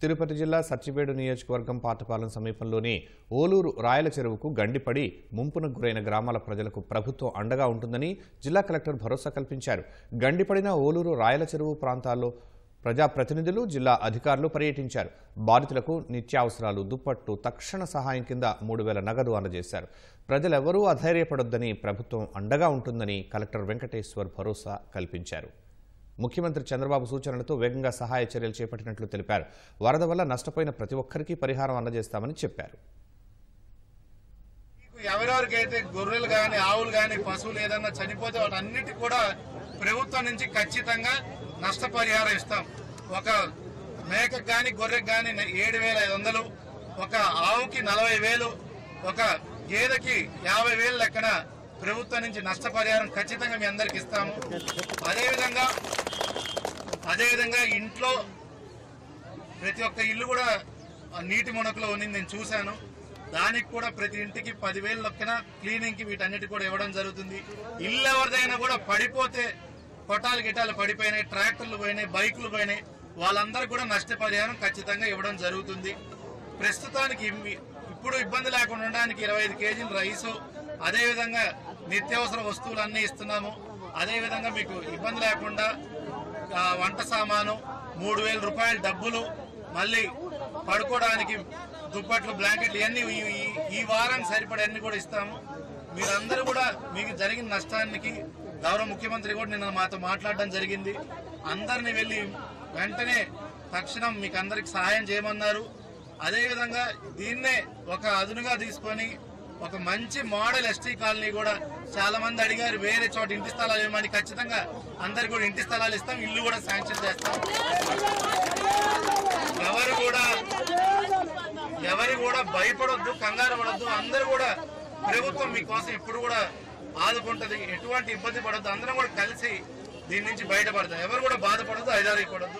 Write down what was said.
తిరుపతి జిల్లా సచ్చివేడు నియోజకవర్గం పాతపాలెం సమీపంలోని ఓలూరు రాయల చెరువుకు గండిపడి ముంపునకు గురైన గ్రామాల ప్రజలకు ప్రభుత్వం అండగా ఉంటుందని జిల్లా కలెక్టర్ భరోసా కల్పించారు. గండిపడిన ఓలూరు రాయల చెరువు ప్రాంతాల్లో ప్రజాప్రతినిధులు, జిల్లా అధికారులు పర్యటించారు. బాధితులకు నిత్యావసరాలు, దుప్పట్లు తక్షణ సహాయం కింద 3000 నగదు అందజేశారు. ప్రజలెవరూ అధైర్యపడొద్దని, ప్రభుత్వం అండగా ఉంటుందని కలెక్టర్ వెంకటేశ్వర్ భరోసా కల్పించారు. ముఖ్యమంత్రి చంద్రబాబు సూచనలతో వేగంగా సహాయ చర్యలు చేపట్టినట్లు తెలిపారు. వరద వల్ల నష్టపోయిన ప్రతి ఒక్కరికి పరిహారం అందజేస్తామని చెప్పారు. ఎవరెవరికైతే గొర్రెలు గాని, ఆవులు గాని, పశువులు ఏదన్నా చనిపోతే వాటన్నిటికీ కూడా ప్రభుత్వం నుంచి ఖచ్చితంగా నష్టపరిహారం ఇస్తాం. ఒక మేకకు గాని, గొర్రెకు గాని 7,500, ఒక ఆవుకి 40,000, ఒక గేదెకి 50,000 లెక్కన ప్రభుత్వం నుంచి నష్టపరిహారం ఖచ్చితంగా మీ అందరికి ఇస్తాము. అదేవిధంగా ఇంట్లో ప్రతి ఒక్క ఇల్లు కూడా నీటి మునకలో ఉంది, నేను చూశాను. దానికి కూడా ప్రతి ఇంటికి 10,000 లెక్కన క్లీనింగ్ కి వీటన్నిటి కూడా ఇవ్వడం జరుగుతుంది. ఇల్లు ఎవరిదైనా కూడా పడిపోతే, కొట్టాలు గిటాలు పడిపోయినాయి, ట్రాక్టర్లు పోయినాయి, బైకులు పోయినాయి, వాళ్ళందరూ కూడా నష్టపరిహారం ఖచ్చితంగా ఇవ్వడం జరుగుతుంది. ప్రస్తుతానికి ఇప్పుడు ఇబ్బంది లేకుండా ఉండడానికి 25 కేజీల రైసు, అదేవిధంగా నిత్యావసర వస్తువులు అన్నీ ఇస్తున్నాము. అదేవిధంగా మీకు ఇబ్బంది లేకుండా వంట సామాను, 3,000 రూపాయల డబ్బులు, మళ్ళీ పడుకోవడానికి దుప్పట్లు, బ్లాంకెట్లు ఇవన్నీ ఈ వారానికి సరిపడే అన్ని కూడా ఇస్తాము. మీరందరూ కూడా మీకు జరిగిన నష్టానికి గౌరవ ముఖ్యమంత్రి కూడా నిన్న మాతో మాట్లాడడం జరిగింది. అందరినీ వెళ్లి వెంటనే తక్షణం మీకు అందరికి సహాయం చేయమన్నారు. అదేవిధంగా దీన్నే ఒక అదునుగా తీసుకొని ఒక మంచి మోడల్ ఎస్టీ కాలనీ కూడా చాలా మంది అడిగారు, వేరే చోట ఇంటి స్థలాలు ఇవ్వమని. ఖచ్చితంగా అందరికి కూడా ఇంటి స్థలాలు ఇస్తాం, ఇల్లు కూడా శాంక్షన్ చేస్తాం. ఎవరు కూడా భయపడొద్దు, కంగారు పడొద్దు. అందరూ కూడా ప్రభుత్వం మీకోసం ఎప్పుడు కూడా ఆదుకుంటది. ఎటువంటి ఇబ్బంది పడొద్దు, అందరం కూడా కలిసి దీని నుంచి బయటపడతాం. ఎవరు కూడా బాధపడద్దు, ఐదారైపోవద్దు.